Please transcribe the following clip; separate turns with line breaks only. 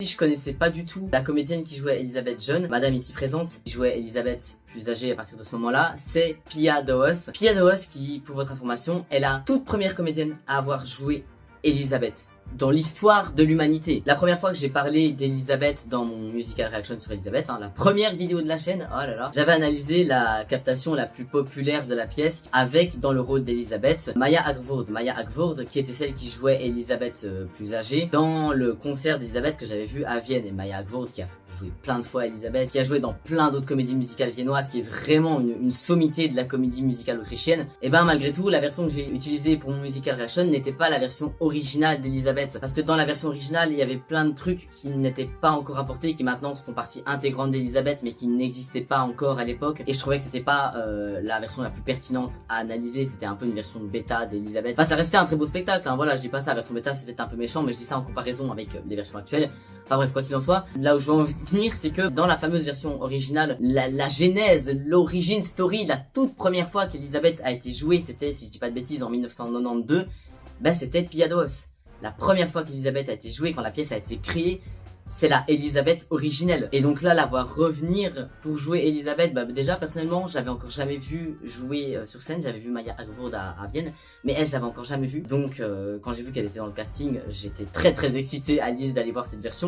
Si je connaissais pas du tout la comédienne qui jouait Elisabeth jeune, madame ici présente, qui jouait Elisabeth plus âgée à partir de ce moment-là, c'est Pia Dawes. Pia Dawes qui, pour votre information, est la toute première comédienne à avoir joué Elisabeth dans l'histoire de l'humanité. La première fois que j'ai parlé d'Elisabeth dans mon musical reaction sur Elisabeth, la première vidéo de la chaîne, oh là là, j'avais analysé la captation la plus populaire de la pièce avec, dans le rôle d'Elisabeth, Maya Agvoord. Maya Agvoord qui était celle qui jouait Elisabeth plus âgée dans le concert d'Elisabeth que j'avais vu à Vienne. Et Maya Agvoord qui a joué plein de fois Elisabeth, qui a joué dans plein d'autres comédies musicales viennoises, qui est vraiment une sommité de la comédie musicale autrichienne. Et ben malgré tout, la version que j'ai utilisée pour mon musical reaction n'était pas la version originale d'Elisabeth. Parce que dans la version originale, il y avait plein de trucs qui n'étaient pas encore apportés, qui maintenant font partie intégrante d'Elisabeth, mais qui n'existaient pas encore à l'époque. Et je trouvais que c'était pas la version la plus pertinente à analyser, c'était un peu une version bêta d'Elisabeth. Enfin, ça restait un très beau spectacle, voilà, je dis pas ça, la version bêta c'était peut-être un peu méchant, mais je dis ça en comparaison avec les versions actuelles. Enfin bref, quoi qu'il en soit, là où je veux en venir, c'est que dans la fameuse version originale, la genèse, l'origine story, la toute première fois qu'Elisabeth a été jouée, c'était, si je dis pas de bêtises, en 1992, bah c'était Pia Dawes. La première fois qu'Elisabeth a été jouée, quand la pièce a été créée, c'est la Elisabeth originelle. Et donc là, la voir revenir pour jouer Elisabeth, bah déjà personnellement, j'avais encore jamais vu jouer sur scène. J'avais vu Maya Agvoord à Vienne, mais elle, je l'avais encore jamais vue. Donc quand j'ai vu qu'elle était dans le casting, j'étais très excité à l'idée d'aller voir cette version.